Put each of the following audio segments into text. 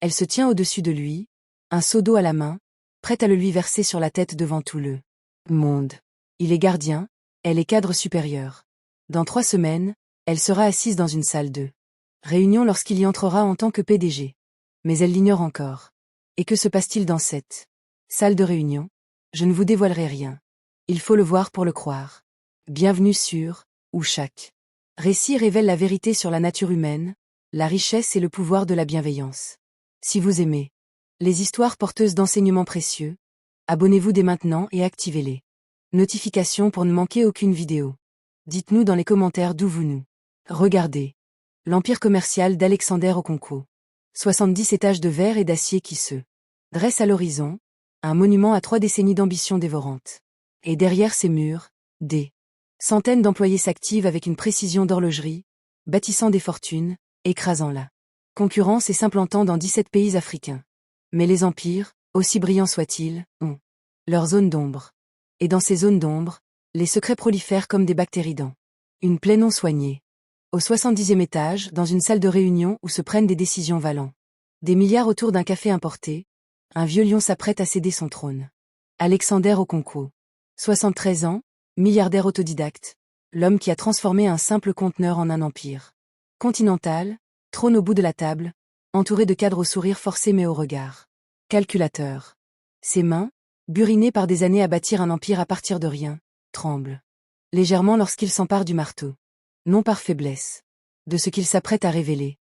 Elle se tient au-dessus de lui, un seau d'eau à la main, prête à le lui verser sur la tête devant tout le monde. Il est gardien, elle est cadre supérieur. Dans 3 semaines, elle sera assise dans une salle de réunion lorsqu'il y entrera en tant que PDG. Mais elle l'ignore encore. Et que se passe-t-il dans cette salle de réunion? Je ne vous dévoilerai rien. Il faut le voir pour le croire. Bienvenue sur où chaque récit révèle la vérité sur la nature humaine, la richesse et le pouvoir de la bienveillance. Si vous aimez les histoires porteuses d'enseignements précieux, abonnez-vous dès maintenant et activez les notifications pour ne manquer aucune vidéo. Dites-nous dans les commentaires d'où vous nous regardez. L'empire commercial d'Alexander Okonkwo. 70 étages de verre et d'acier qui se dressent à l'horizon, un monument à 3 décennies d'ambition dévorante. Et derrière ces murs, des centaines d'employés s'activent avec une précision d'horlogerie, bâtissant des fortunes, écrasant la concurrence et s'implantant dans 17 pays africains. Mais les empires, aussi brillants soient-ils, ont leur zone d'ombre. Et dans ces zones d'ombre, les secrets prolifèrent comme des bactéries dans une plaie non soignée. Au 70e étage, dans une salle de réunion où se prennent des décisions valant des milliards autour d'un café importé, un vieux lion s'apprête à céder son trône. Alexander Okonkwo. 73 ans, milliardaire autodidacte, l'homme qui a transformé un simple conteneur en un empire continental, trône au bout de la table, entouré de cadres au sourire forcé mais au regard calculateur. Ses mains, burinées par des années à bâtir un empire à partir de rien, tremblent légèrement lorsqu'il s'empare du marteau. Non par faiblesse. De ce qu'il s'apprête à révéler.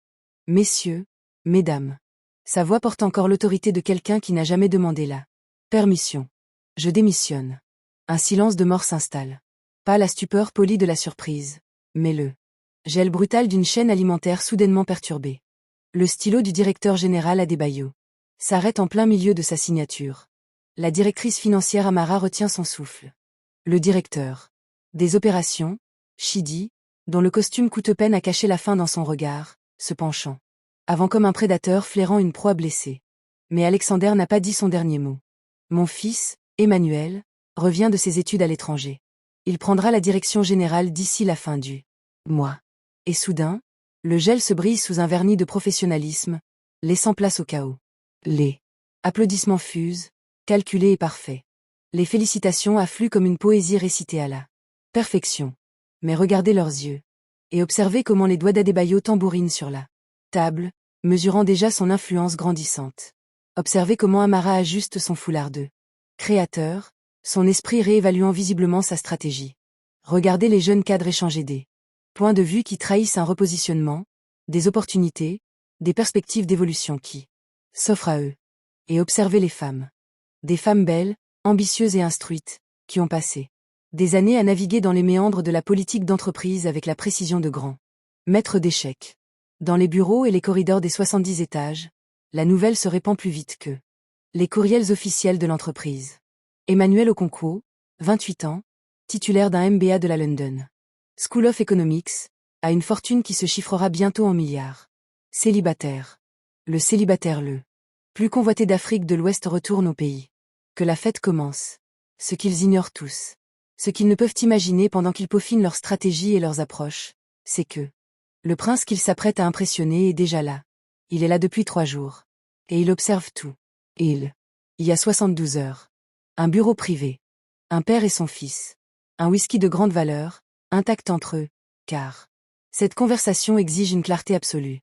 Messieurs, mesdames. Sa voix porte encore l'autorité de quelqu'un qui n'a jamais demandé la permission. Je démissionne. Un silence de mort s'installe. Pas la stupeur polie de la surprise, mais le gel brutal d'une chaîne alimentaire soudainement perturbée. Le stylo du directeur général Adebayo s'arrête en plein milieu de sa signature. La directrice financière Amara retient son souffle. Le directeur des opérations, Chidi, dont le costume coûte peine à cacher la faim dans son regard, se penchant avant comme un prédateur flairant une proie blessée. Mais Alexander n'a pas dit son dernier mot. Mon fils, Emmanuel, revient de ses études à l'étranger. Il prendra la direction générale d'ici la fin du mois. Et soudain, le gel se brise sous un vernis de professionnalisme, laissant place au chaos. Les applaudissements fusent, calculés et parfaits. Les félicitations affluent comme une poésie récitée à la perfection. Mais regardez leurs yeux. Et observez comment les doigts d'Adebayo tambourinent sur la table, mesurant déjà son influence grandissante. Observez comment Amara ajuste son foulard de créateur, son esprit réévaluant visiblement sa stratégie. Regardez les jeunes cadres échanger des points de vue qui trahissent un repositionnement, des opportunités, des perspectives d'évolution qui s'offrent à eux. Et observez les femmes. Des femmes belles, ambitieuses et instruites, qui ont passé des années à naviguer dans les méandres de la politique d'entreprise avec la précision de grands maîtres d'échecs. Dans les bureaux et les corridors des 70 étages, la nouvelle se répand plus vite que les courriels officiels de l'entreprise. Emmanuel Okonkwo, 28 ans, titulaire d'un MBA de la London School of Economics, a une fortune qui se chiffrera bientôt en milliards. Célibataire. Le célibataire le plus convoité d'Afrique de l'Ouest retourne au pays. Que la fête commence. Ce qu'ils ignorent tous. Ce qu'ils ne peuvent imaginer pendant qu'ils peaufinent leurs stratégies et leurs approches, c'est que le prince qu'ils s'apprêtent à impressionner est déjà là. Il est là depuis 3 jours. Et il observe tout. Et il y a 72 heures. Un bureau privé. Un père et son fils. Un whisky de grande valeur, intact entre eux, car cette conversation exige une clarté absolue.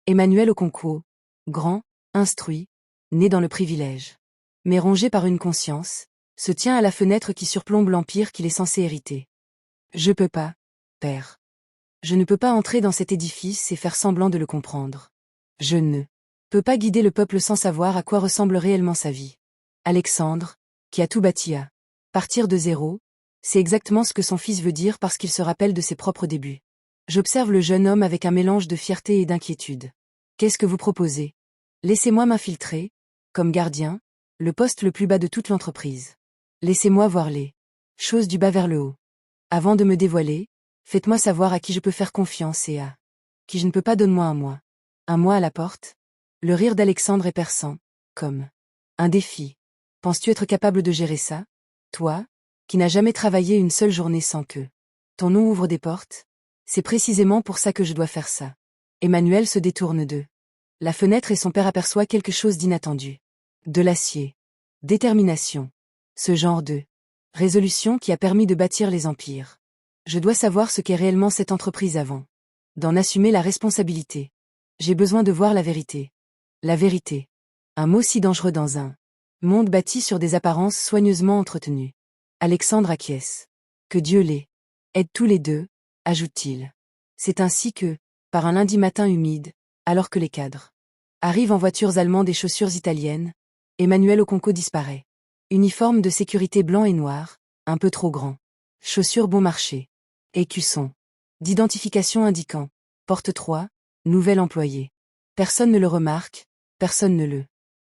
Emmanuel Okonkwo, grand, instruit, né dans le privilège, mais rongé par une conscience, se tient à la fenêtre qui surplombe l'empire qu'il est censé hériter. Je peux pas, père. Je ne peux pas entrer dans cet édifice et faire semblant de le comprendre. Je ne peux pas guider le peuple sans savoir à quoi ressemble réellement sa vie. Alexandre, qui a tout bâti à partir de zéro, c'est exactement ce que son fils veut dire parce qu'il se rappelle de ses propres débuts. J'observe le jeune homme avec un mélange de fierté et d'inquiétude. Qu'est-ce que vous proposez? Laissez-moi m'infiltrer, comme gardien, le poste le plus bas de toute l'entreprise. Laissez-moi voir les choses du bas vers le haut. Avant de me dévoiler, faites-moi savoir à qui je peux faire confiance et à qui je ne peux pas. Donne-moi un mois. Un mois à la porte? Le rire d'Alexandre est perçant, comme un défi. Penses-tu être capable de gérer ça? Toi, qui n'as jamais travaillé une seule journée sans que ton nom ouvre des portes? C'est précisément pour ça que je dois faire ça. Emmanuel se détourne d'eux. La fenêtre et son père aperçoivent quelque chose d'inattendu. De l'acier. Détermination. Ce genre de résolution qui a permis de bâtir les empires. Je dois savoir ce qu'est réellement cette entreprise avant d'en assumer la responsabilité. J'ai besoin de voir la vérité. La vérité. Un mot si dangereux dans un monde bâti sur des apparences soigneusement entretenues. Alexandre acquiesce. Que Dieu les aide tous les deux, ajoute-t-il. C'est ainsi que, par un lundi matin humide, alors que les cadres arrivent en voitures allemandes et chaussures italiennes, Emmanuel Okonko disparaît. Uniforme de sécurité blanc et noir, un peu trop grand. Chaussures bon marché. Écusson d'identification indiquant porte 3, nouvel employé. Personne ne le remarque, personne ne le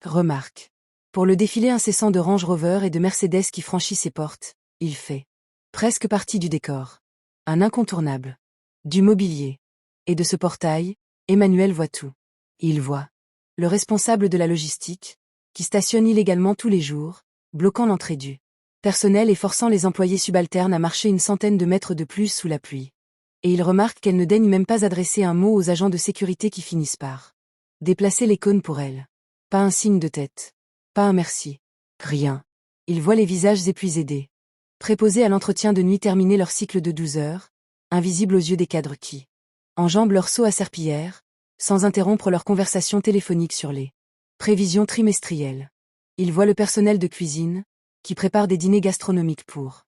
remarque. Pour le défilé incessant de Range Rover et de Mercedes qui franchit ses portes, il fait presque partie du décor. Un incontournable. Du mobilier. Et de ce portail, Emmanuel voit tout. Il voit le responsable de la logistique, qui stationne illégalement tous les jours, bloquant l'entrée du personnel et forçant les employés subalternes à marcher une centaine de mètres de plus sous la pluie. Et il remarque qu'elle ne daigne même pas adresser un mot aux agents de sécurité qui finissent par déplacer les cônes pour elle. Pas un signe de tête. Pas un merci. Rien. Il voit les visages épuisés des préposés à l'entretien de nuit terminer leur cycle de 12 heures, invisibles aux yeux des cadres qui enjambent leur saut à serpillière, sans interrompre leur conversation téléphonique sur les prévisions trimestrielles. Il voit le personnel de cuisine, qui prépare des dîners gastronomiques pour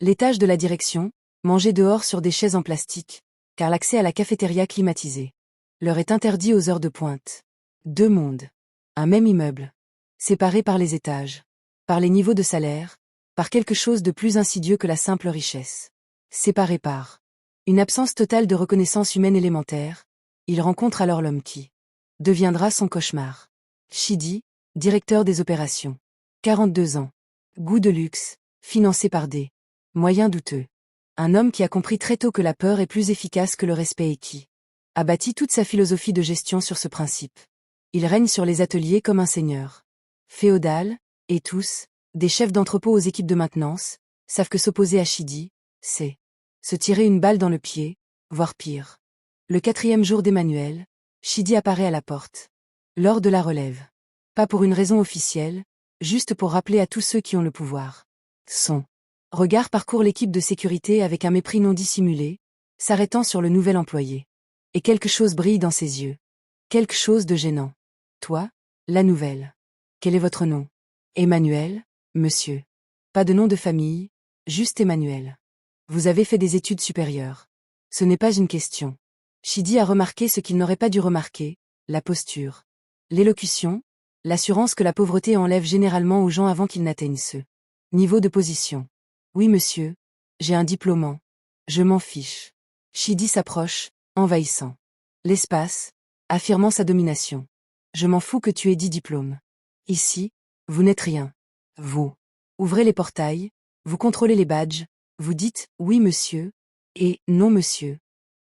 l'étage de la direction, manger dehors sur des chaises en plastique, car l'accès à la cafétéria climatisée leur est interdit aux heures de pointe. Deux mondes. Un même immeuble. Séparés par les étages. Par les niveaux de salaire. Par quelque chose de plus insidieux que la simple richesse. Séparés par une absence totale de reconnaissance humaine élémentaire, il rencontre alors l'homme qui deviendra son cauchemar. Chidi, directeur des opérations. 42 ans. Goût de luxe, financé par des moyens douteux. Un homme qui a compris très tôt que la peur est plus efficace que le respect et qui a bâti toute sa philosophie de gestion sur ce principe. Il règne sur les ateliers comme un seigneur féodal, et tous, des chefs d'entrepôt aux équipes de maintenance, savent que s'opposer à Chidi, c'est se tirer une balle dans le pied, voire pire. Le 4e jour d'Emmanuel, Chidi apparaît à la porte. Lors de la relève. Pas pour une raison officielle, juste pour rappeler à tous ceux qui ont le pouvoir. Son regard parcourt l'équipe de sécurité avec un mépris non dissimulé, s'arrêtant sur le nouvel employé. Et quelque chose brille dans ses yeux. Quelque chose de gênant. Toi, la nouvelle. Quel est votre nom? Emmanuel, monsieur. Pas de nom de famille, juste Emmanuel. Vous avez fait des études supérieures. Ce n'est pas une question. Chidi a remarqué ce qu'il n'aurait pas dû remarquer, la posture. L'élocution, l'assurance que la pauvreté enlève généralement aux gens avant qu'ils n'atteignent ce niveau de position. Oui monsieur, j'ai un diplôme en. Je m'en fiche. Chidi s'approche, envahissant l'espace, affirmant sa domination. Je m'en fous que tu aies 10 diplômes. Ici, vous n'êtes rien. Vous ouvrez les portails, vous contrôlez les badges, vous dites « oui monsieur » et « non monsieur »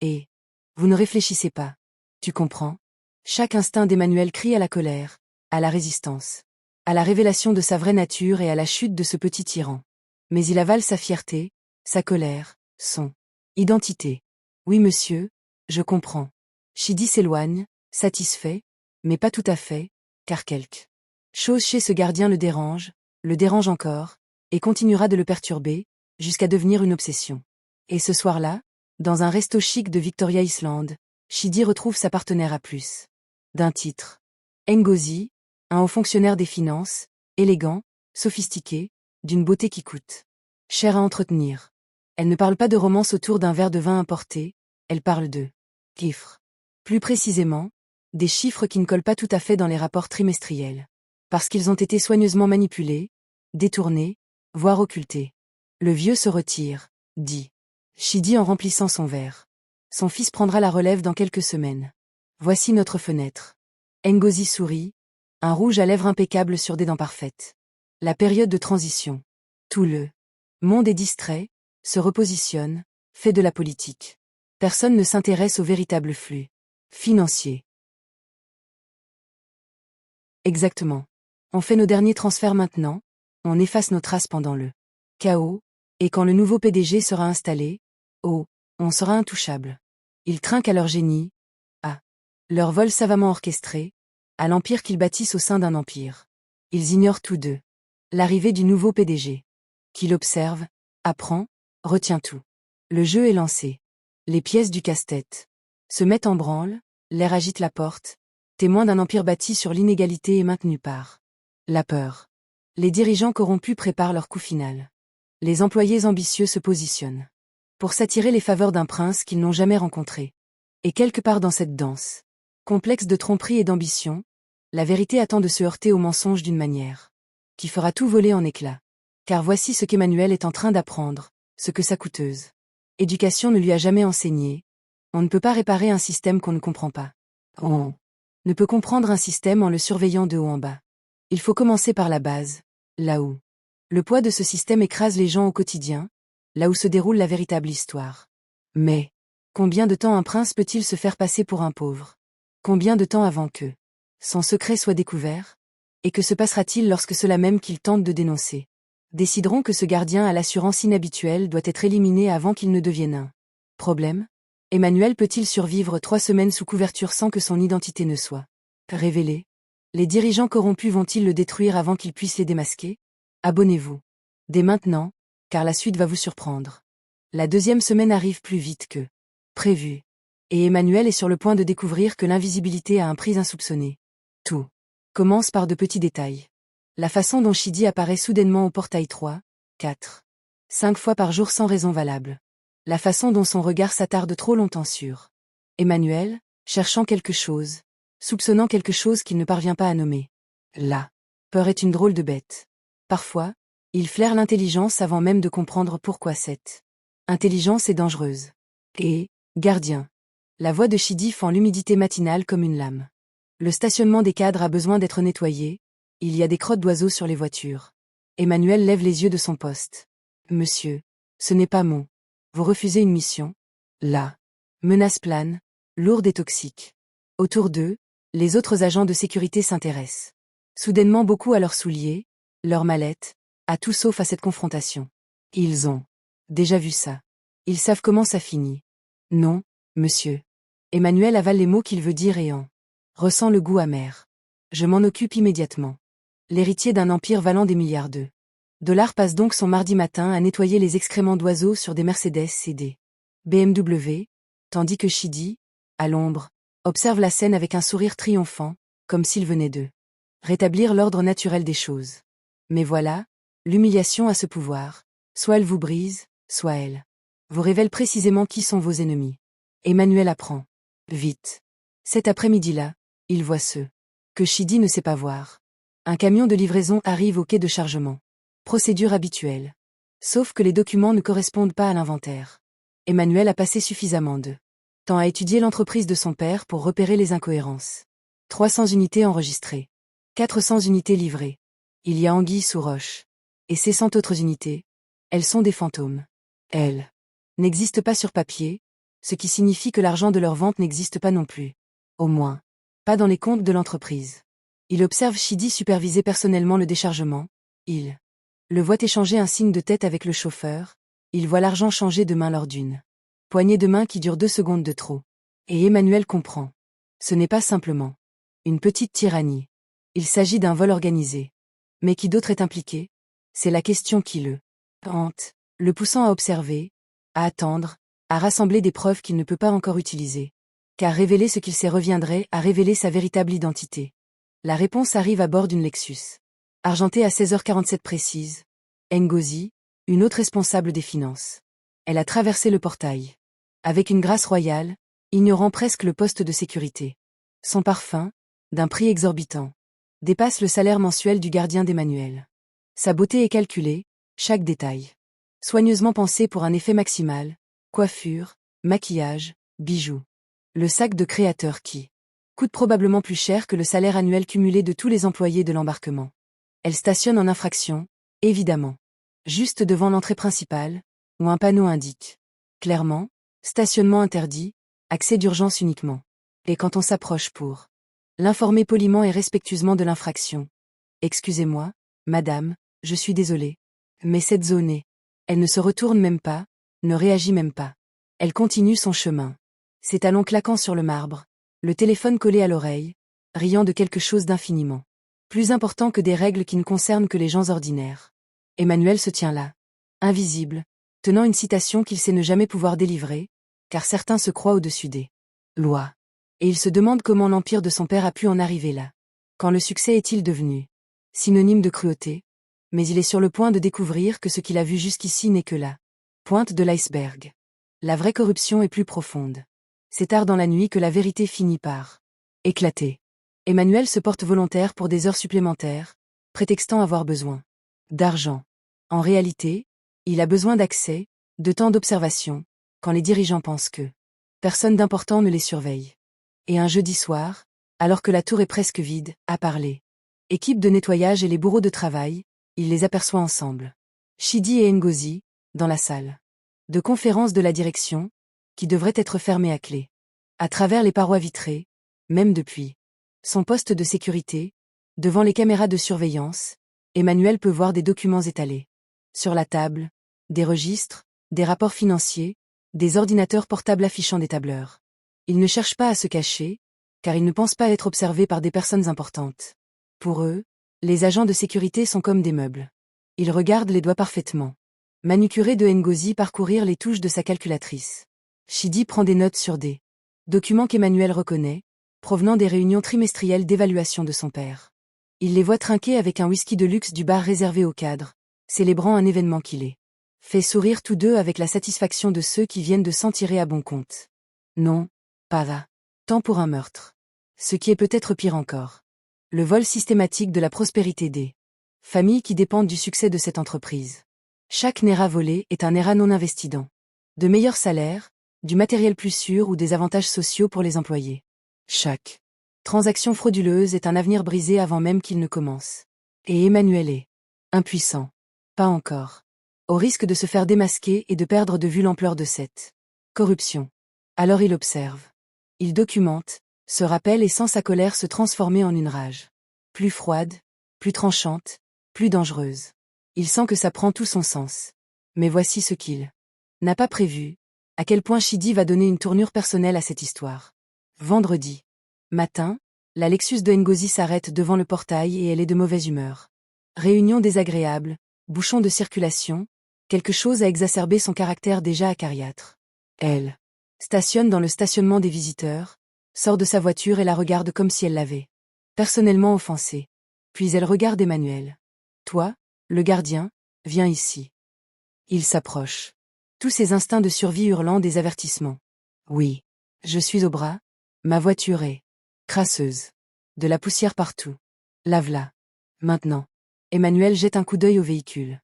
et vous ne réfléchissez pas. Tu comprends? Chaque instinct d'Emmanuel crie à la colère, à la résistance, à la révélation de sa vraie nature et à la chute de ce petit tyran. Mais il avale sa fierté, sa colère, son identité. Oui monsieur, je comprends. Chidi s'éloigne, satisfait, mais pas tout à fait, car quelque chose chez ce gardien le dérange encore, et continuera de le perturber, jusqu'à devenir une obsession. Et ce soir-là, dans un resto chic de Victoria Island, Chidi retrouve sa partenaire à plus d'un titre. Ngozi, un haut fonctionnaire des finances, élégant, sophistiqué, d'une beauté qui coûte cher à entretenir. Elle ne parle pas de romance autour d'un verre de vin importé, elle parle de chiffres. Plus précisément, des chiffres qui ne collent pas tout à fait dans les rapports trimestriels. Parce qu'ils ont été soigneusement manipulés, détournés, voire occultés. Le vieux se retire, dit Chidi en remplissant son verre. Son fils prendra la relève dans quelques semaines. Voici notre fenêtre. Ngozi sourit, un rouge à lèvres impeccable sur des dents parfaites. La période de transition. Tout le monde est distrait, se repositionne, fait de la politique. Personne ne s'intéresse au véritable flux financier. Exactement. On fait nos derniers transferts maintenant, on efface nos traces pendant le chaos, et quand le nouveau PDG sera installé, oh, on sera intouchable. Ils trinquent à leur génie. Ah. Leur vol savamment orchestré, à l'empire qu'ils bâtissent au sein d'un empire. Ils ignorent tous deux l'arrivée du nouveau PDG. Qu'il observe, apprend, retient tout. Le jeu est lancé. Les pièces du casse-tête se mettent en branle, l'air agite la porte, témoin d'un empire bâti sur l'inégalité et maintenu par la peur. Les dirigeants corrompus préparent leur coup final. Les employés ambitieux se positionnent pour s'attirer les faveurs d'un prince qu'ils n'ont jamais rencontré. Et quelque part dans cette danse, complexe de tromperie et d'ambition, la vérité attend de se heurter au mensonge d'une manière qui fera tout voler en éclats. Car voici ce qu'Emmanuel est en train d'apprendre, ce que sa coûteuse éducation ne lui a jamais enseigné. On ne peut pas réparer un système qu'on ne comprend pas. On ne peut comprendre un système en le surveillant de haut en bas. Il faut commencer par la base, là où le poids de ce système écrase les gens au quotidien, là où se déroule la véritable histoire. Mais combien de temps un prince peut-il se faire passer pour un pauvre? Combien de temps avant que son secret soit découvert? Et que se passera-t-il lorsque ceux-là même qu'il tente de dénoncer décideront que ce gardien à l'assurance inhabituelle doit être éliminé avant qu'il ne devienne un problème? Emmanuel peut-il survivre 3 semaines sous couverture sans que son identité ne soit révélée? Les dirigeants corrompus vont-ils le détruire avant qu'il puisse les démasquer? Abonnez-vous dès maintenant, car la suite va vous surprendre. La 2e semaine arrive plus vite que prévu. Et Emmanuel est sur le point de découvrir que l'invisibilité a un prix insoupçonné. Tout commence par de petits détails. La façon dont Chidi apparaît soudainement au portail 3, 4, 5 fois par jour sans raison valable. La façon dont son regard s'attarde trop longtemps sur Emmanuel, cherchant quelque chose, soupçonnant quelque chose qu'il ne parvient pas à nommer. La peur est une drôle de bête. Parfois, il flaire l'intelligence avant même de comprendre pourquoi cette intelligence est dangereuse. Et, gardien. La voix de Chidi fend l'humidité matinale comme une lame. Le stationnement des cadres a besoin d'être nettoyé. Il y a des crottes d'oiseaux sur les voitures. Emmanuel lève les yeux de son poste. Monsieur, ce n'est pas mon. Vous refusez une mission? La menace plane, lourde et toxique. Autour d'eux, les autres agents de sécurité s'intéressent soudainement beaucoup à leurs souliers, leurs mallettes, à tout sauf à cette confrontation. Ils ont déjà vu ça. Ils savent comment ça finit. Non, monsieur. Emmanuel avale les mots qu'il veut dire et en ressent le goût amer. Je m'en occupe immédiatement. L'héritier d'un empire valant des milliards de dollars passe donc son mardi matin à nettoyer les excréments d'oiseaux sur des Mercedes et des BMW, tandis que Chidi, à l'ombre, observe la scène avec un sourire triomphant, comme s'il venait de rétablir l'ordre naturel des choses. Mais voilà, l'humiliation a ce pouvoir. Soit elle vous brise, soit elle vous révèle précisément qui sont vos ennemis. Emmanuel apprend. Vite. Cet après-midi-là, il voit ce que Chidi ne sait pas voir. Un camion de livraison arrive au quai de chargement. Procédure habituelle. Sauf que les documents ne correspondent pas à l'inventaire. Emmanuel a passé suffisamment de temps à étudier l'entreprise de son père pour repérer les incohérences. 300 unités enregistrées. 400 unités livrées. Il y a anguille sous roche. Et ces 100 autres unités, elles sont des fantômes. Elles n'existent pas sur papier, ce qui signifie que l'argent de leur vente n'existe pas non plus. Au moins, pas dans les comptes de l'entreprise. Il observe Chidi superviser personnellement le déchargement. Il le voit échanger un signe de tête avec le chauffeur. Il voit l'argent changer de main lors d'une poignée de main qui dure 2 secondes de trop. Et Emmanuel comprend. Ce n'est pas simplement une petite tyrannie. Il s'agit d'un vol organisé. Mais qui d'autre est impliqué? C'est la question qui le hante, le poussant à observer, à attendre, à rassembler des preuves qu'il ne peut pas encore utiliser. Car révéler ce qu'il sait reviendrait à révéler sa véritable identité. La réponse arrive à bord d'une Lexus. Argentée à 16h47 précise. Ngozi, une autre responsable des finances. Elle a traversé le portail. Avec une grâce royale, ignorant presque le poste de sécurité. Son parfum, d'un prix exorbitant, dépasse le salaire mensuel du gardien d'Emmanuel. Sa beauté est calculée, chaque détail. Soigneusement pensé pour un effet maximal, coiffure, maquillage, bijoux. Le sac de créateur qui coûte probablement plus cher que le salaire annuel cumulé de tous les employés de l'embarquement. Elle stationne en infraction, évidemment. Juste devant l'entrée principale, où un panneau indique clairement, stationnement interdit, accès d'urgence uniquement. Et quand on s'approche pour l'informer poliment et respectueusement de l'infraction. Excusez-moi, madame, je suis désolée. Mais cette zone est. Elle ne se retourne même pas, ne réagit même pas. Elle continue son chemin. Ses talons claquant sur le marbre. le téléphone collé à l'oreille, riant de quelque chose d'infiniment plus important que des règles qui ne concernent que les gens ordinaires. Emmanuel se tient là, invisible, tenant une citation qu'il sait ne jamais pouvoir délivrer, car certains se croient au-dessus des lois. Et il se demande comment l'empire de son père a pu en arriver là. Quand le succès est-il devenu synonyme de cruauté? Mais il est sur le point de découvrir que ce qu'il a vu jusqu'ici n'est que la pointe de l'iceberg. La vraie corruption est plus profonde. C'est tard dans la nuit que la vérité finit par éclater. Emmanuel se porte volontaire pour des heures supplémentaires, prétextant avoir besoin d'argent. En réalité, il a besoin d'accès, de temps d'observation, quand les dirigeants pensent que personne d'important ne les surveille. Et un jeudi soir, alors que la tour est presque vide, à parler. Équipe de nettoyage et les bourreaux de travail, il les aperçoit ensemble. Chidi et Ngozi, dans la salle de conférence de la direction, qui devrait être fermée à clé. À travers les parois vitrées, même depuis son poste de sécurité, devant les caméras de surveillance, Emmanuel peut voir des documents étalés. Sur la table, des registres, des rapports financiers, des ordinateurs portables affichant des tableurs. Il ne cherche pas à se cacher, car il ne pense pas être observé par des personnes importantes. Pour eux, les agents de sécurité sont comme des meubles. Ils regardent les doigts parfaitement manucurés de Ngozi parcourir les touches de sa calculatrice. Chidi prend des notes sur des documents qu'Emmanuel reconnaît, provenant des réunions trimestrielles d'évaluation de son père. Il les voit trinquer avec un whisky de luxe du bar réservé aux cadres, célébrant un événement qui les fait sourire tous deux avec la satisfaction de ceux qui viennent de s'en tirer à bon compte. Non, pas là. Tant pour un meurtre. Ce qui est peut-être pire encore. Le vol systématique de la prospérité des familles qui dépendent du succès de cette entreprise. Chaque Naira volé est un Naira non investi dans de meilleurs salaires, du matériel plus sûr ou des avantages sociaux pour les employés. Chaque transaction frauduleuse est un avenir brisé avant même qu'il ne commence. Et Emmanuel est impuissant. Pas encore. Au risque de se faire démasquer et de perdre de vue l'ampleur de cette corruption. Alors il observe. Il documente, se rappelle et sent sa colère se transformer en une rage. Plus froide, plus tranchante, plus dangereuse. Il sent que ça prend tout son sens. Mais voici ce qu'il n'a pas prévu, à quel point Chidi va donner une tournure personnelle à cette histoire. Vendredi matin, la Lexus de Ngozi s'arrête devant le portail et elle est de mauvaise humeur. Réunion désagréable, bouchon de circulation, quelque chose a exacerbé son caractère déjà acariâtre. Elle stationne dans le stationnement des visiteurs, sort de sa voiture et la regarde comme si elle l'avait personnellement offensée. Puis elle regarde Emmanuel. Toi, le gardien, viens ici. Il s'approche. Tous ses instincts de survie hurlant des avertissements. Oui. Je suis au bras. Ma voiture est crasseuse. De la poussière partout. Lave-la. Maintenant. Emmanuel jette un coup d'œil au véhicule.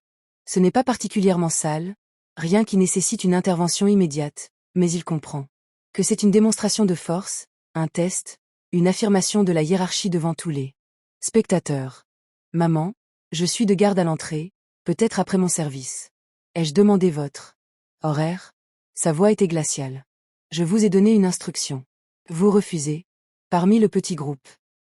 Ce n'est pas particulièrement sale, rien qui nécessite une intervention immédiate, mais il comprend que c'est une démonstration de force, un test, une affirmation de la hiérarchie devant tous les spectateurs. Maman, je suis de garde à l'entrée, peut-être après mon service. Ai-je demandé votre horaire? Sa voix était glaciale. Je vous ai donné une instruction. Vous refusez. Parmi le petit groupe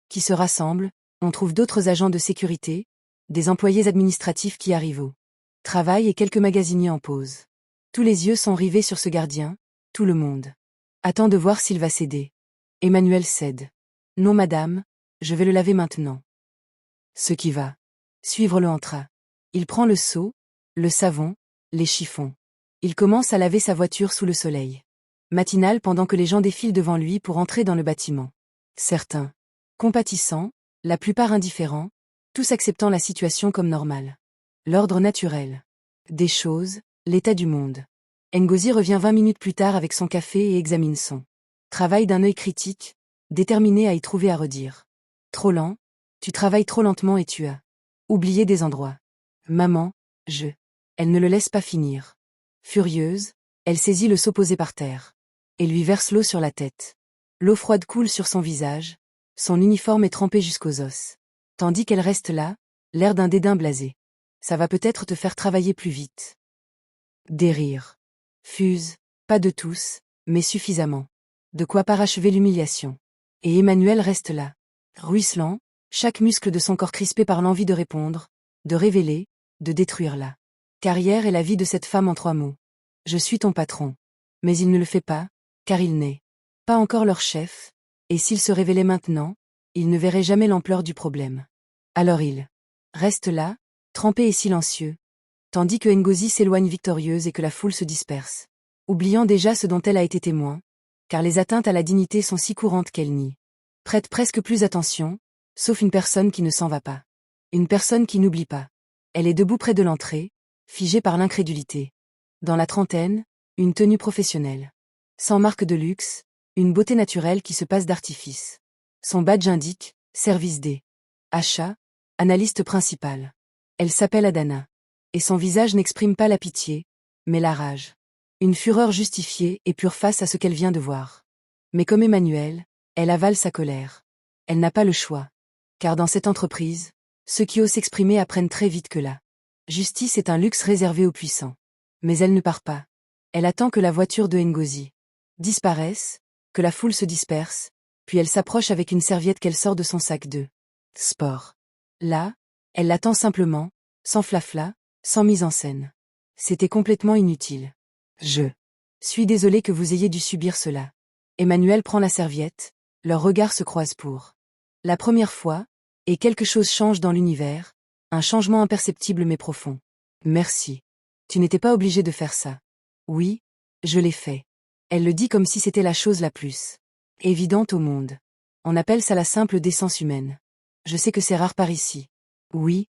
qui se rassemble, on trouve d'autres agents de sécurité, des employés administratifs qui arrivent au travail et quelques magasiniers en pause. Tous les yeux sont rivés sur ce gardien, tout le monde attend de voir s'il va céder. Emmanuel cède. Non madame, je vais le laver maintenant. Ce qui va suivre le entra. Il prend le seau, le savon, les chiffons. Il commence à laver sa voiture sous le soleil matinal pendant que les gens défilent devant lui pour entrer dans le bâtiment. Certains compatissants, la plupart indifférents, tous acceptant la situation comme normale. L'ordre naturel des choses, l'état du monde. Ngozi revient 20 minutes plus tard avec son café et examine son travail d'un œil critique, déterminé à y trouver à redire. Trop lent, tu travailles trop lentement et tu as oublié des endroits. Maman, Elle ne le laisse pas finir. Furieuse, elle saisit le seau posé par terre et lui verse l'eau sur la tête. L'eau froide coule sur son visage, son uniforme est trempé jusqu'aux os. Tandis qu'elle reste là, l'air d'un dédain blasé. Ça va peut-être te faire travailler plus vite. Des rires fusent, pas de tous, mais suffisamment. De quoi parachever l'humiliation. Et Emmanuel reste là, ruisselant, chaque muscle de son corps crispé par l'envie de répondre, de révéler, de détruire la carrière et la vie de cette femme en 3 mots. Je suis ton patron. Mais il ne le fait pas, car il n'est pas encore leur chef, Et s'il se révélait maintenant, il ne verrait jamais l'ampleur du problème. Alors il reste là, trempé et silencieux, tandis que Ngozi s'éloigne victorieuse et que la foule se disperse, oubliant déjà ce dont elle a été témoin, car les atteintes à la dignité sont si courantes qu'elle nie. Prête presque plus attention, sauf une personne qui ne s'en va pas. Une personne qui n'oublie pas. Elle est debout près de l'entrée, figée par l'incrédulité. Dans la trentaine, une tenue professionnelle. Sans marque de luxe, une beauté naturelle qui se passe d'artifice. Son badge indique « Service D. Achat, analyste principal ». Elle s'appelle Adana. Et son visage n'exprime pas la pitié, mais la rage. Une fureur justifiée et pure face à ce qu'elle vient de voir. Mais comme Emmanuel, elle avale sa colère. Elle n'a pas le choix. Car dans cette entreprise, ceux qui osent s'exprimer apprennent très vite que la justice est un luxe réservé aux puissants. Mais elle ne part pas. Elle attend que la voiture de Ngozi disparaisse, que la foule se disperse, puis elle s'approche avec une serviette qu'elle sort de son sac de sport. Là, elle l'attend simplement, sans flafla, sans mise en scène. C'était complètement inutile. Je suis désolé que vous ayez dû subir cela. Emmanuel prend la serviette, leurs regards se croisent pour la première fois, et quelque chose change dans l'univers, un changement imperceptible mais profond. Merci. Tu n'étais pas obligé de faire ça. Oui, je l'ai fait. Elle le dit comme si c'était la chose la plus évidente au monde. On appelle ça la simple décence humaine. Je sais que c'est rare par ici. Oui,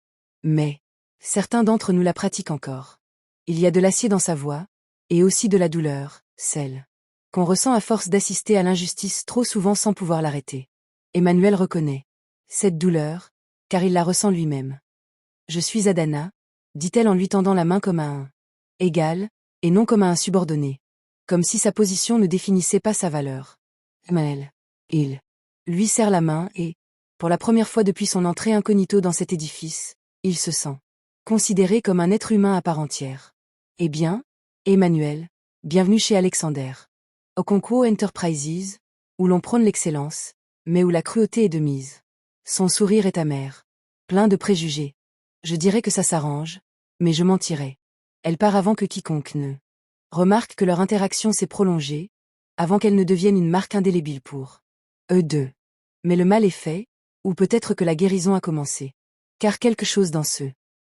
mais certains d'entre nous la pratiquent encore. Il y a de l'acier dans sa voix, et aussi de la douleur, celle qu'on ressent à force d'assister à l'injustice trop souvent sans pouvoir l'arrêter. Emmanuel reconnaît cette douleur, car il la ressent lui-même. Je suis Adana, dit-elle en lui tendant la main comme à un égal, et non comme à un subordonné. Comme si sa position ne définissait pas sa valeur. Mais il lui serre la main et, pour la première fois depuis son entrée incognito dans cet édifice, il se sent considéré comme un être humain à part entière. Eh bien, Emmanuel, bienvenue chez Alexander. Okonkwo Enterprises, où l'on prône l'excellence, mais où la cruauté est de mise. Son sourire est amer, plein de préjugés. Je dirais que ça s'arrange, mais je mentirais. Elle part avant que quiconque ne remarque que leur interaction s'est prolongée, avant qu'elle ne devienne une marque indélébile pour eux deux. Mais le mal est fait, ou peut-être que la guérison a commencé. Car quelque chose dans ce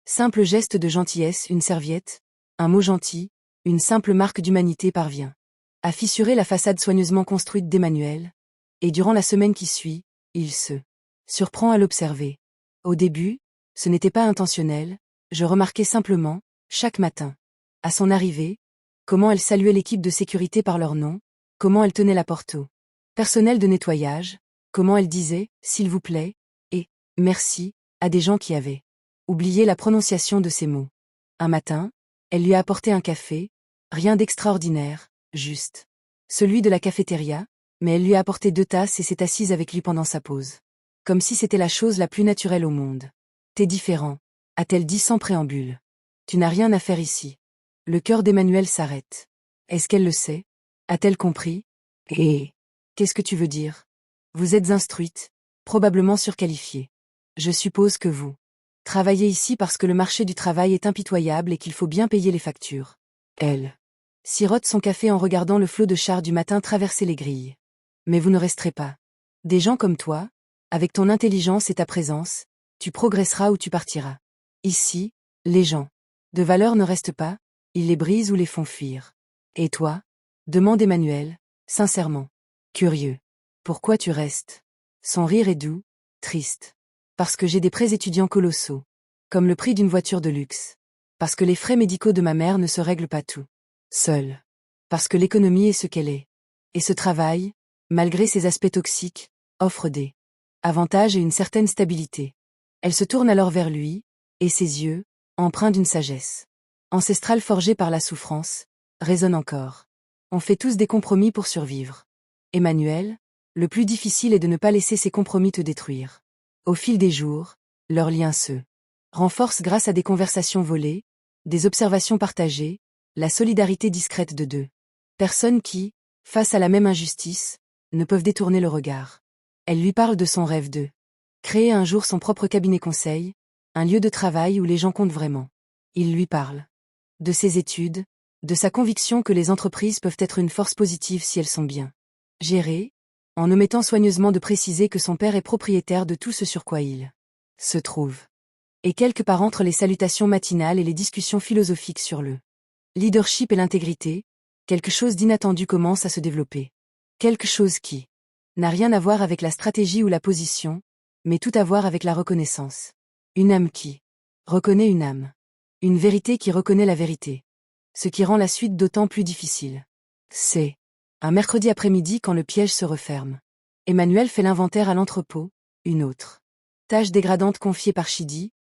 simple geste de gentillesse, une serviette, un mot gentil, une simple marque d'humanité parvient à fissurer la façade soigneusement construite d'Emmanuel, et durant la semaine qui suit, il se surprend à l'observer. Au début, ce n'était pas intentionnel, je remarquais simplement, chaque matin, à son arrivée, comment elle saluait l'équipe de sécurité par leur nom, comment elle tenait la porte au personnel de nettoyage, comment elle disait « s'il vous plaît » et « merci » à des gens qui avaient oublié la prononciation de ces mots. Un matin, elle lui a apporté un café, rien d'extraordinaire, juste celui de la cafétéria, mais elle lui a apporté 2 tasses et s'est assise avec lui pendant sa pause. Comme si c'était la chose la plus naturelle au monde. « T'es différent », a-t-elle dit sans préambule. « Tu n'as rien à faire ici. » Le cœur d'Emmanuel s'arrête. Est-ce qu'elle le sait? A-t-elle compris? Et qu'est-ce que tu veux dire? Vous êtes instruite, probablement surqualifiée. Je suppose que vous travaillez ici parce que le marché du travail est impitoyable et qu'il faut bien payer les factures. Elle sirote son café en regardant le flot de chars du matin traverser les grilles. Mais vous ne resterez pas. Des gens comme toi, avec ton intelligence et ta présence, tu progresseras ou tu partiras. Ici, les gens de valeur ne restent pas, ils les brisent ou les font fuir. Et toi? Demande Emmanuel, sincèrement. Curieux. Pourquoi tu restes? Son rire est doux, triste. Parce que j'ai des prêts étudiants colossaux. Comme le prix d'une voiture de luxe. Parce que les frais médicaux de ma mère ne se règlent pas tout seul. Parce que l'économie est ce qu'elle est. Et ce travail, malgré ses aspects toxiques, offre des avantages et une certaine stabilité. Elle se tourne alors vers lui, et ses yeux, empreints d'une sagesse ancestrale forgée par la souffrance, résonnent encore. On fait tous des compromis pour survivre. Emmanuel, le plus difficile est de ne pas laisser ces compromis te détruire. Au fil des jours, leurs liens se renforcent grâce à des conversations volées, des observations partagées, la solidarité discrète de 2 personnes qui, face à la même injustice, ne peuvent détourner le regard. Elle lui parle de son rêve de créer un jour son propre cabinet conseil, un lieu de travail où les gens comptent vraiment. Il lui parle de ses études, de sa conviction que les entreprises peuvent être une force positive si elles sont bien gérées, en omettant soigneusement de préciser que son père est propriétaire de tout ce sur quoi il se trouve. Et quelque part entre les salutations matinales et les discussions philosophiques sur le leadership et l'intégrité, quelque chose d'inattendu commence à se développer. Quelque chose qui n'a rien à voir avec la stratégie ou la position, mais tout à voir avec la reconnaissance. Une âme qui reconnaît une âme. Une vérité qui reconnaît la vérité. Ce qui rend la suite d'autant plus difficile. C'est un mercredi après-midi quand le piège se referme. Emmanuel fait l'inventaire à l'entrepôt, une autre tâche dégradante confiée par Chidi,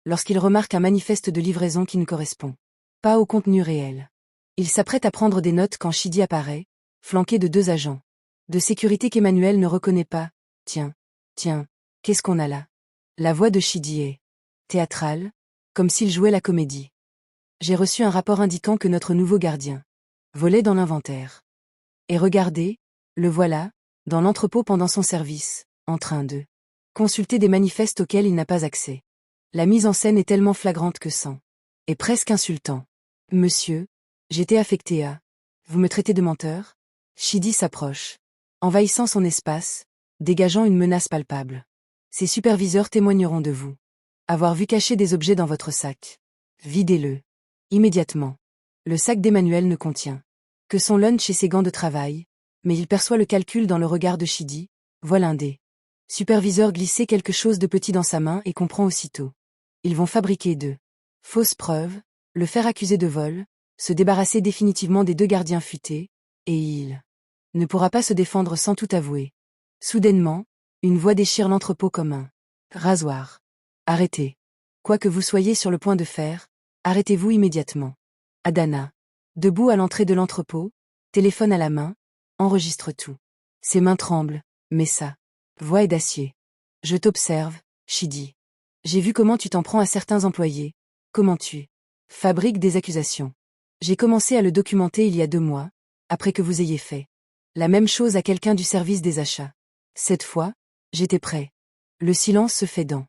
lorsqu'il remarque un manifeste de livraison qui ne correspond pas au contenu réel. Il s'apprête à prendre des notes quand Chidi apparaît, flanqué de 2 agents de sécurité qu'Emmanuel ne reconnaît pas. Tiens, qu'est-ce qu'on a là? La voix de Chidi est théâtrale, comme s'il jouait la comédie. J'ai reçu un rapport indiquant que notre nouveau gardien volait dans l'inventaire. Et regardez, le voilà, dans l'entrepôt pendant son service, en train de consulter des manifestes auxquels il n'a pas accès. La mise en scène est tellement flagrante que sang. Et presque insultant. Monsieur, j'étais affecté à... Vous me traitez de menteur? Chidi s'approche, envahissant son espace, dégageant une menace palpable. Ses superviseurs témoigneront de vous avoir vu cacher des objets dans votre sac. Videz-le. Immédiatement. Le sac d'Emmanuel ne contient que son lunch et ses gants de travail, mais il perçoit le calcul dans le regard de Chidi, voit l'un des superviseurs glisser quelque chose de petit dans sa main et comprend aussitôt. Ils vont fabriquer de fausses preuves, le faire accuser de vol, se débarrasser définitivement des 2 gardiens futés, et il ne pourra pas se défendre sans tout avouer. Soudainement, une voix déchire l'entrepôt comme un rasoir. Arrêtez. Quoi que vous soyez sur le point de faire, arrêtez-vous immédiatement. Adana, debout à l'entrée de l'entrepôt, téléphone à la main, enregistre tout. Ses mains tremblent, mais sa voix est d'acier. Je t'observe, Chidi. J'ai vu comment tu t'en prends à certains employés, comment tu fabriques des accusations. J'ai commencé à le documenter il y a 2 mois, après que vous ayez fait la même chose à quelqu'un du service des achats. Cette fois, j'étais prêt. Le silence se fait dans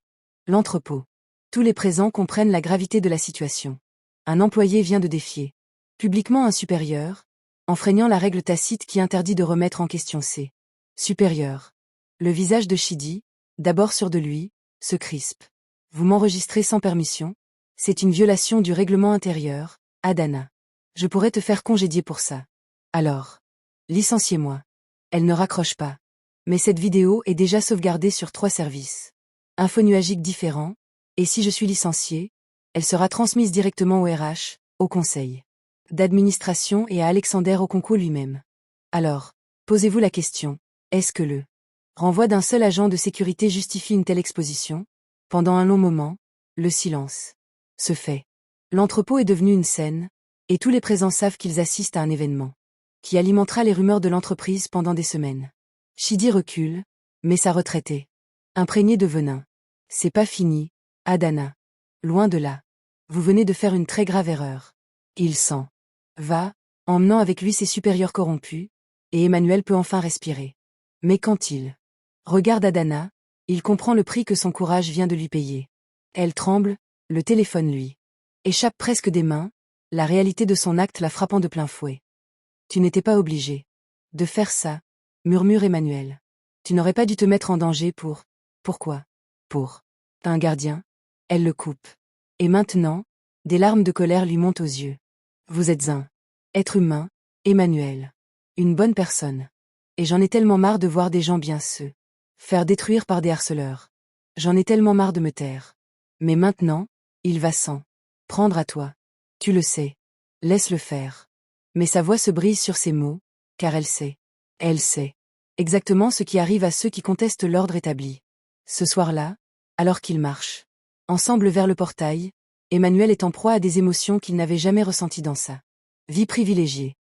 l'entrepôt. Tous les présents comprennent la gravité de la situation. Un employé vient de défier publiquement un supérieur, enfreignant la règle tacite qui interdit de remettre en question ses supérieurs. Le visage de Chidi, d'abord sûr de lui, se crispe. Vous m'enregistrez sans permission? C'est une violation du règlement intérieur, Adana. Je pourrais te faire congédier pour ça. Alors, licenciez-moi. Elle ne raccroche pas. Mais cette vidéo est déjà sauvegardée sur 3 services infonuagiques différents, et si je suis licencié, elle sera transmise directement au RH, au conseil d'administration et à Alexander Okonkwo lui-même. Alors, posez-vous la question, est-ce que le renvoi d'un seul agent de sécurité justifie une telle exposition? Pendant un long moment, le silence se fait. L'entrepôt est devenu une scène, et tous les présents savent qu'ils assistent à un événement qui alimentera les rumeurs de l'entreprise pendant des semaines. Chidi recule, mais sa retraite est imprégnée de venin. C'est pas fini, Adana. Loin de là. Vous venez de faire une très grave erreur. Il s'en va, emmenant avec lui ses supérieurs corrompus, et Emmanuel peut enfin respirer. Mais quand il regarde Adana, il comprend le prix que son courage vient de lui payer. Elle tremble, le téléphone lui échappe presque des mains, la réalité de son acte la frappant de plein fouet. Tu n'étais pas obligé de faire ça, murmure Emmanuel. Tu n'aurais pas dû te mettre en danger pour... Pourquoi? Pour un gardien? Elle le coupe. Et maintenant, des larmes de colère lui montent aux yeux. Vous êtes un être humain, Emmanuel. Une bonne personne. Et j'en ai tellement marre de voir des gens bien se faire détruire par des harceleurs. J'en ai tellement marre de me taire. Mais maintenant, il va s'en prendre à toi. Tu le sais. Laisse-le faire. Mais sa voix se brise sur ces mots, car elle sait exactement ce qui arrive à ceux qui contestent l'ordre établi. Ce soir-là, alors qu'ils marchent ensemble vers le portail, Emmanuel est en proie à des émotions qu'il n'avait jamais ressenties dans sa vie privilégiée.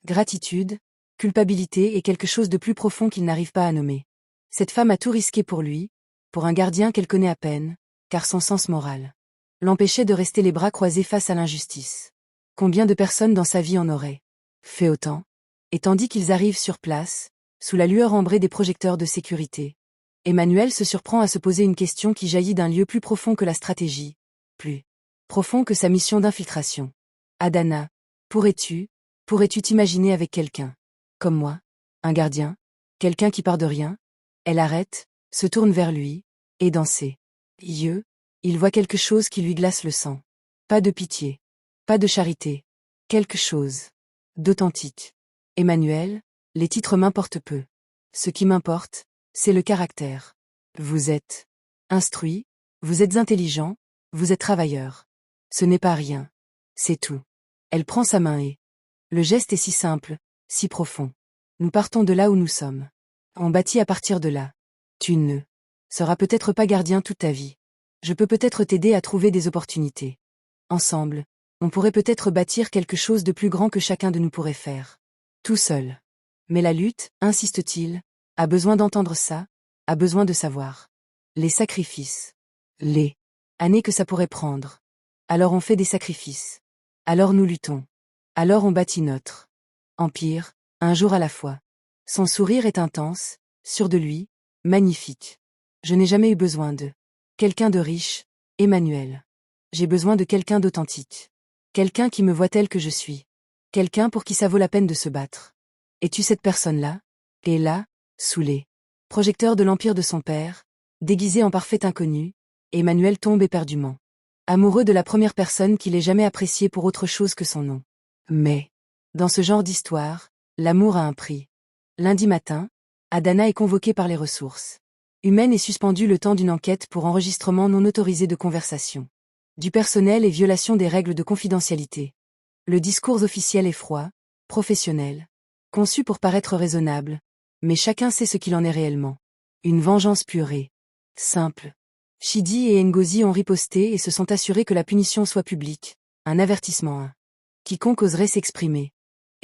Gratitude, culpabilité et quelque chose de plus profond qu'il n'arrive pas à nommer. Cette femme a tout risqué pour lui, pour un gardien qu'elle connaît à peine, car son sens moral l'empêchait de rester les bras croisés face à l'injustice. Combien de personnes dans sa vie en auraient fait autant? Et tandis qu'ils arrivent sur place, sous la lueur ambrée des projecteurs de sécurité, Emmanuel se surprend à se poser une question qui jaillit d'un lieu plus profond que la stratégie, plus profond que sa mission d'infiltration. Adana, pourrais-tu t'imaginer avec quelqu'un comme moi, un gardien, Quelqu'un qui part de rien. Elle arrête, se tourne vers lui, et dans ses yeux, il voit quelque chose qui lui glace le sang. Pas de pitié. Pas de charité. Quelque chose d'authentique. Emmanuel, les titres m'importent peu. Ce qui m'importe, c'est le caractère. Vous êtes instruit, vous êtes intelligent, vous êtes travailleur. Ce n'est pas rien. C'est tout. Elle prend sa main et le geste est si simple, si profond. Nous partons de là où nous sommes. On bâtit à partir de là. Tu ne seras peut-être pas gardien toute ta vie. Je peux peut-être t'aider à trouver des opportunités. Ensemble, on pourrait peut-être bâtir quelque chose de plus grand que chacun de nous pourrait faire. Tout seul. Mais la lutte, insiste-t-il, a besoin d'entendre ça, a besoin de savoir. Les sacrifices. Les années que ça pourrait prendre. Alors on fait des sacrifices. Alors nous luttons. Alors on bâtit notre empire, un jour à la fois. Son sourire est intense, sûr de lui, magnifique. Je n'ai jamais eu besoin de quelqu'un de riche, Emmanuel. J'ai besoin de quelqu'un d'authentique. Quelqu'un qui me voit tel que je suis. Quelqu'un pour qui ça vaut la peine de se battre. Es-tu cette personne-là? Et là, sous les projecteurs de l'empire de son père, déguisé en parfait inconnu, Emmanuel tombe éperdument. Amoureux de la première personne qu'il ait jamais appréciée pour autre chose que son nom. Mais, dans ce genre d'histoire, l'amour a un prix. Lundi matin, Adana est convoquée par les ressources humaines et suspendue le temps d'une enquête pour enregistrement non autorisé de conversation. Du personnel et violation des règles de confidentialité. Le discours officiel est froid, professionnel, conçu pour paraître raisonnable, mais chacun sait ce qu'il en est réellement. Une vengeance pure et simple. Chidi et Ngozi ont riposté et se sont assurés que la punition soit publique, un avertissement à quiconque oserait s'exprimer.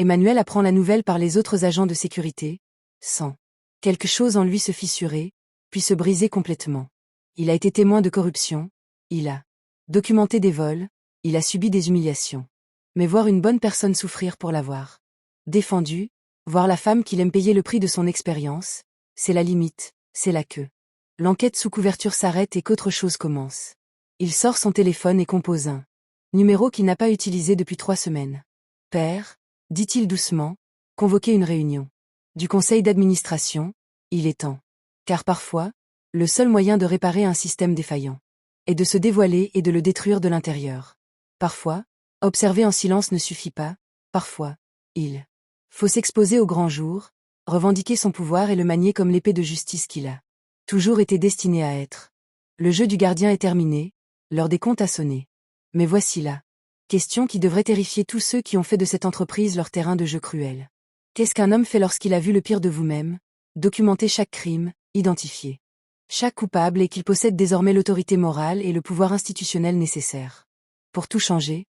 Emmanuel apprend la nouvelle par les autres agents de sécurité, sans quelque chose en lui se fissurer, puis se briser complètement. Il a été témoin de corruption, il a documenté des vols, il a subi des humiliations. Mais voir une bonne personne souffrir pour l'avoir défendu, voir la femme qu'il aime payer le prix de son expérience, c'est la limite, c'est la queue. L'enquête sous couverture s'arrête et qu'autre chose commence. Il sort son téléphone et compose un numéro qu'il n'a pas utilisé depuis 3 semaines. Père, dit-il doucement, convoquez une réunion du conseil d'administration, il est temps. Car parfois, le seul moyen de réparer un système défaillant est de se dévoiler et de le détruire de l'intérieur. Parfois, observer en silence ne suffit pas, parfois, il faut s'exposer au grand jour, revendiquer son pouvoir et le manier comme l'épée de justice qu'il a toujours été destiné à être. Le jeu du gardien est terminé, l'heure des comptes a sonné. Mais voici la question qui devrait terrifier tous ceux qui ont fait de cette entreprise leur terrain de jeu cruel. Qu'est-ce qu'un homme fait lorsqu'il a vu le pire de vous-même, documenter chaque crime, identifier chaque coupable et qu'il possède désormais l'autorité morale et le pouvoir institutionnel nécessaire? Pour tout changer,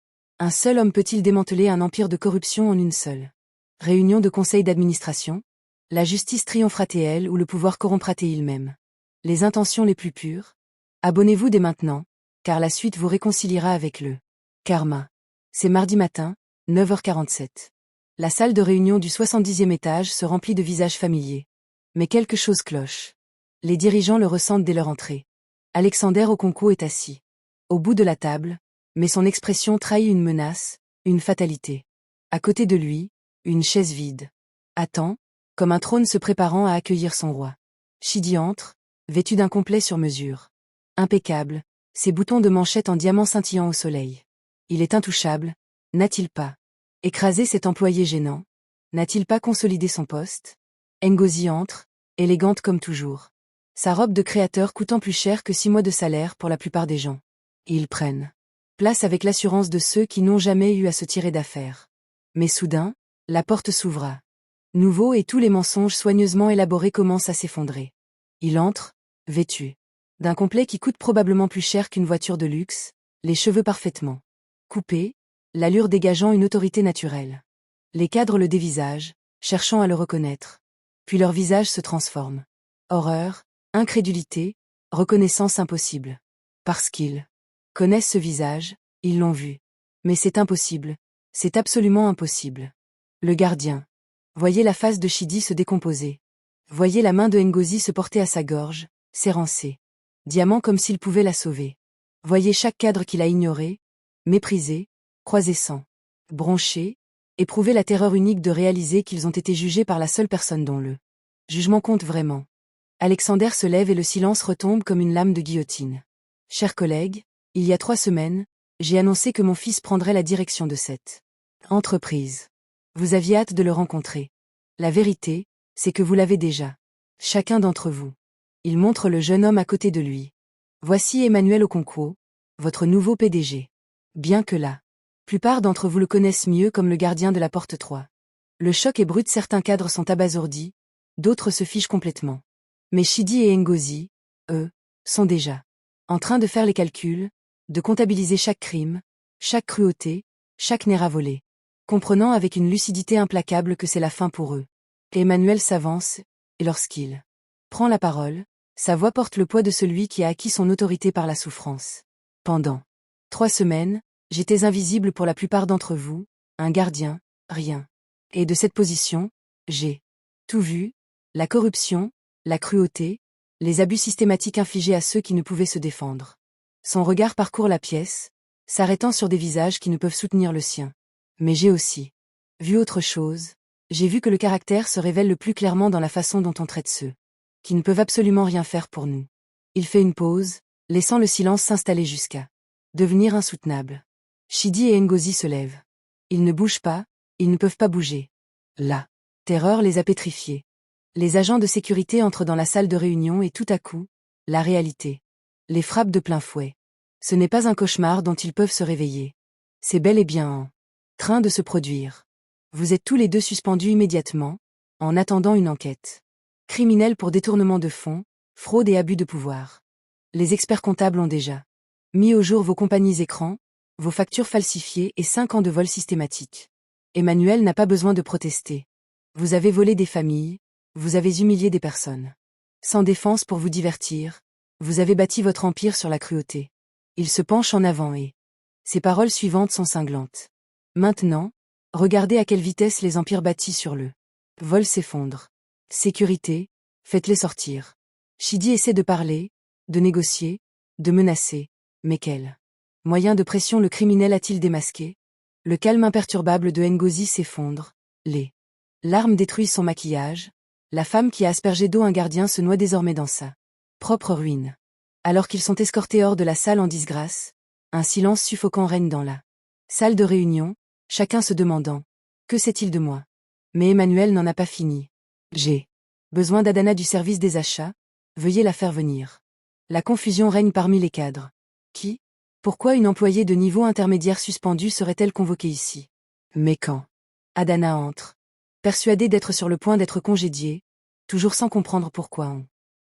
un seul homme peut-il démanteler un empire de corruption en une seule réunion de conseil d'administration? La justice triomphera-t-elle ou le pouvoir corrompra-t-il même? Les intentions les plus pures? Abonnez-vous dès maintenant, car la suite vous réconciliera avec le karma. C'est mardi matin, 9h47. La salle de réunion du 70e étage se remplit de visages familiers. Mais quelque chose cloche. Les dirigeants le ressentent dès leur entrée. Alexander Okonkwo est assis au bout de la table, mais son expression trahit une menace, une fatalité. À côté de lui, une chaise vide. Attend, comme un trône se préparant à accueillir son roi. Chidi entre, vêtu d'un complet sur mesure. Impeccable, ses boutons de manchette en diamant scintillant au soleil. Il est intouchable, n'a-t-il pas écrasé cet employé gênant? N'a-t-il pas consolidé son poste? Ngozi entre, élégante comme toujours. Sa robe de créateur coûtant plus cher que 6 mois de salaire pour la plupart des gens. Ils prennent place avec l'assurance de ceux qui n'ont jamais eu à se tirer d'affaire. Mais soudain, la porte s'ouvra. Nouveau et tous les mensonges soigneusement élaborés commencent à s'effondrer. Il entre, vêtu d'un complet qui coûte probablement plus cher qu'une voiture de luxe, les cheveux parfaitement coupés, l'allure dégageant une autorité naturelle. Les cadres le dévisagent, cherchant à le reconnaître. Puis leur visage se transforme. Horreur, incrédulité, reconnaissance impossible. Parce qu'ils connaissent ce visage, ils l'ont vu. Mais c'est impossible, c'est absolument impossible. Le gardien. Voyez la face de Chidi se décomposer. Voyez la main de Ngozi se porter à sa gorge, s'érancer. Diamant comme s'il pouvait la sauver. Voyez chaque cadre qu'il a ignoré, méprisé, croisé sang, bronché, éprouver la terreur unique de réaliser qu'ils ont été jugés par la seule personne dont le Jugement compte vraiment. Alexander se lève et le silence retombe comme une lame de guillotine. Chers collègues, il y a 3 semaines, j'ai annoncé que mon fils prendrait la direction de cette entreprise. Vous aviez hâte de le rencontrer. La vérité, c'est que vous l'avez déjà. Chacun d'entre vous. Il montre le jeune homme à côté de lui. Voici Emmanuel Okonkwo, votre nouveau PDG. Bien que la plupart d'entre vous le connaissent mieux comme le gardien de la porte 3. Le choc est brut, certains cadres sont abasourdis, d'autres se fichent complètement. Mais Chidi et Ngozi, eux, sont déjà en train de faire les calculs, de comptabiliser chaque crime, chaque cruauté, chaque nerf à voler, comprenant avec une lucidité implacable que c'est la fin pour eux. Et Emmanuel s'avance, et lorsqu'il prend la parole, sa voix porte le poids de celui qui a acquis son autorité par la souffrance. Pendant 3 semaines, j'étais invisible pour la plupart d'entre vous, un gardien, rien. Et de cette position, j'ai tout vu, la corruption, la cruauté, les abus systématiques infligés à ceux qui ne pouvaient se défendre. Son regard parcourt la pièce, s'arrêtant sur des visages qui ne peuvent soutenir le sien. Mais j'ai aussi vu autre chose, j'ai vu que le caractère se révèle le plus clairement dans la façon dont on traite ceux qui ne peuvent absolument rien faire pour nous. Il fait une pause, laissant le silence s'installer jusqu'à devenir insoutenable. Chidi et Ngozi se lèvent. Ils ne bougent pas, ils ne peuvent pas bouger. La terreur les a pétrifiés. Les agents de sécurité entrent dans la salle de réunion et tout à coup, la réalité les frappe de plein fouet. Ce n'est pas un cauchemar dont ils peuvent se réveiller. C'est bel et bien en train de se produire. Vous êtes tous les deux suspendus immédiatement, en attendant une enquête criminelle pour détournement de fonds, fraude et abus de pouvoir. Les experts comptables ont déjà mis au jour vos compagnies écrans, vos factures falsifiées et 5 ans de vol systématique. Emmanuel n'a pas besoin de protester. Vous avez volé des familles, vous avez humilié des personnes. Sans défense pour vous divertir, vous avez bâti votre empire sur la cruauté. Il se penche en avant et ses paroles suivantes sont cinglantes. Maintenant, regardez à quelle vitesse les empires bâtis sur le vol s'effondrent. Sécurité, faites-les sortir. Chidi essaie de parler, de négocier, de menacer, mais quel moyen de pression le criminel a-t-il démasqué? Le calme imperturbable de Ngozi s'effondre, les larmes détruisent son maquillage, la femme qui a aspergé d'eau un gardien se noie désormais dans sa propre ruine. Alors qu'ils sont escortés hors de la salle en disgrâce, un silence suffocant règne dans la salle de réunion, chacun se demandant « Que sait-il de moi ?» Mais Emmanuel n'en a pas fini. J'ai besoin d'Adana du service des achats, veuillez la faire venir. La confusion règne parmi les cadres. Qui? Pourquoi une employée de niveau intermédiaire suspendue serait-elle convoquée ici? Mais quand Adana entre, persuadée d'être sur le point d'être congédiée, toujours sans comprendre pourquoi on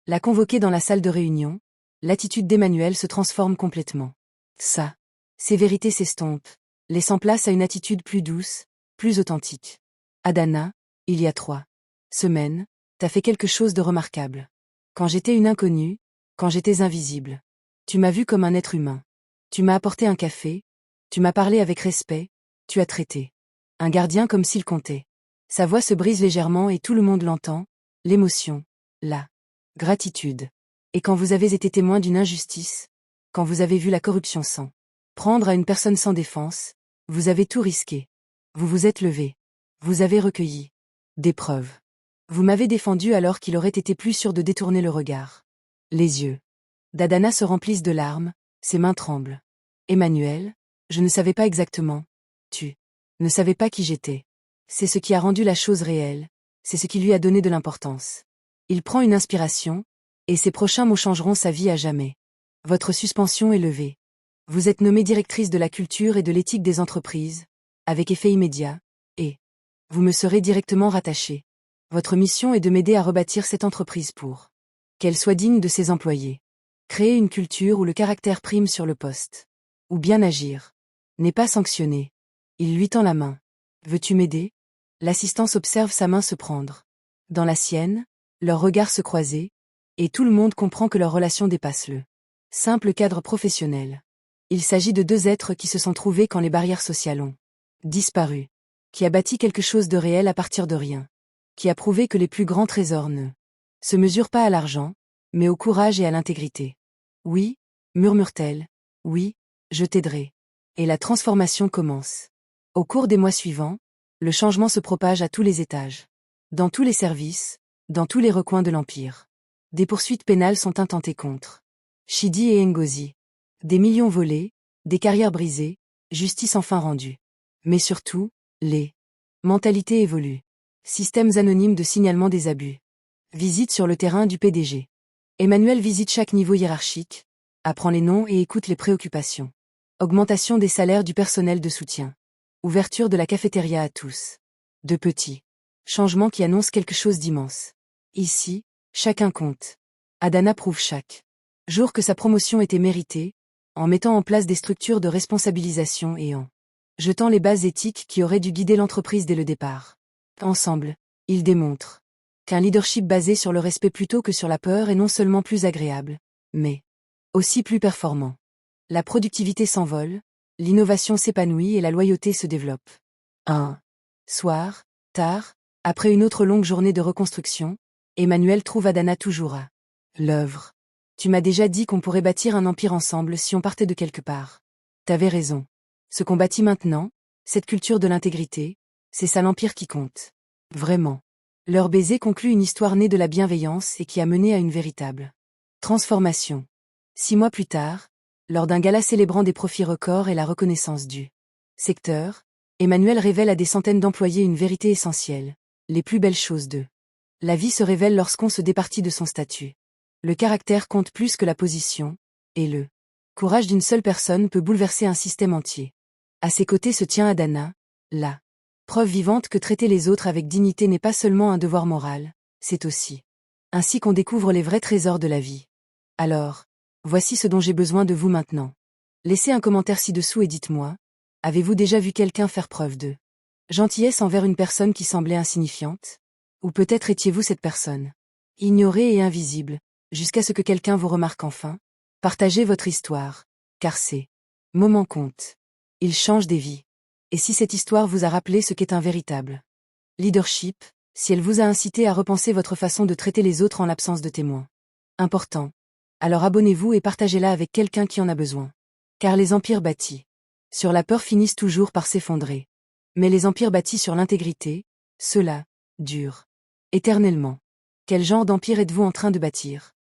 l'a convoquée dans la salle de réunion, l'attitude d'Emmanuel se transforme complètement. Sa sévérité s'estompe, laissant place à une attitude plus douce, plus authentique. Adana, il y a 3 semaines, t'as fait quelque chose de remarquable. Quand j'étais une inconnue, quand j'étais invisible, tu m'as vu comme un être humain. Tu m'as apporté un café, tu m'as parlé avec respect, tu as traité un gardien comme s'il comptait. Sa voix se brise légèrement et tout le monde l'entend, l'émotion, la gratitude. Et quand vous avez été témoin d'une injustice, quand vous avez vu la corruption sans prendre à une personne sans défense, vous avez tout risqué. Vous vous êtes levé. Vous avez recueilli des preuves. Vous m'avez défendu alors qu'il aurait été plus sûr de détourner le regard. Les yeux d'Adana se remplissent de larmes, ses mains tremblent. Emmanuel, je ne savais pas exactement. Tu ne savais pas qui j'étais. C'est ce qui a rendu la chose réelle, c'est ce qui lui a donné de l'importance. Il prend une inspiration, et ses prochains mots changeront sa vie à jamais. Votre suspension est levée. Vous êtes nommée directrice de la culture et de l'éthique des entreprises, avec effet immédiat, et vous me serez directement rattaché. Votre mission est de m'aider à rebâtir cette entreprise pour qu'elle soit digne de ses employés. Créer une culture où le caractère prime sur le poste. Ou bien agir. N'est pas sanctionné. Il lui tend la main. Veux-tu m'aider? L'assistance observe sa main se prendre dans la sienne, leurs regards se croiser, et tout le monde comprend que leur relation dépasse le simple cadre professionnel. Il s'agit de 2 êtres qui se sont trouvés quand les barrières sociales ont disparu. Qui a bâti quelque chose de réel à partir de rien. Qui a prouvé que les plus grands trésors ne se mesurent pas à l'argent, mais au courage et à l'intégrité. Oui, murmure-t-elle, oui, je t'aiderai. Et la transformation commence. Au cours des mois suivants, le changement se propage à tous les étages. Dans tous les services, dans tous les recoins de l'Empire. Des poursuites pénales sont intentées contre Shidi et Ngozi. Des millions volés, des carrières brisées, justice enfin rendue. Mais surtout, les mentalités évoluent. Systèmes anonymes de signalement des abus. Visite sur le terrain du PDG. Emmanuel visite chaque niveau hiérarchique, apprend les noms et écoute les préoccupations. Augmentation des salaires du personnel de soutien. Ouverture de la cafétéria à tous. De petits changements qui annoncent quelque chose d'immense. Ici, chacun compte. Adana prouve chaque jour que sa promotion était méritée, en mettant en place des structures de responsabilisation et en jetant les bases éthiques qui auraient dû guider l'entreprise dès le départ. Ensemble, ils démontrent qu'un leadership basé sur le respect plutôt que sur la peur est non seulement plus agréable, mais aussi plus performant. La productivité s'envole, l'innovation s'épanouit et la loyauté se développe. Un soir, tard, après une autre longue journée de reconstruction, Emmanuel trouve Adana toujours à l'œuvre. Tu m'as déjà dit qu'on pourrait bâtir un empire ensemble si on partait de quelque part. T'avais raison. Ce qu'on bâtit maintenant, cette culture de l'intégrité, c'est ça l'empire qui compte. Vraiment. Leur baiser conclut une histoire née de la bienveillance et qui a mené à une véritable transformation. 6 mois plus tard, lors d'un gala célébrant des profits records et la reconnaissance du secteur, Emmanuel révèle à des centaines d'employés une vérité essentielle. Les plus belles choses de la vie se révèlent lorsqu'on se départit de son statut. Le caractère compte plus que la position, et le courage d'une seule personne peut bouleverser un système entier. À ses côtés se tient Adana, la preuve vivante que traiter les autres avec dignité n'est pas seulement un devoir moral, c'est aussi ainsi qu'on découvre les vrais trésors de la vie. Alors, voici ce dont j'ai besoin de vous maintenant. Laissez un commentaire ci-dessous et dites-moi, avez-vous déjà vu quelqu'un faire preuve de gentillesse envers une personne qui semblait insignifiante? Ou peut-être étiez-vous cette personne ignorée et invisible, jusqu'à ce que quelqu'un vous remarque enfin? Partagez votre histoire, car ces moments comptent. Ils changent des vies. Et si cette histoire vous a rappelé ce qu'est un véritable leadership, si elle vous a incité à repenser votre façon de traiter les autres en l'absence de témoins important, alors abonnez-vous et partagez-la avec quelqu'un qui en a besoin. Car les empires bâtis sur la peur finissent toujours par s'effondrer. Mais les empires bâtis sur l'intégrité, ceux-là, durent éternellement. Quel genre d'empire êtes-vous en train de bâtir?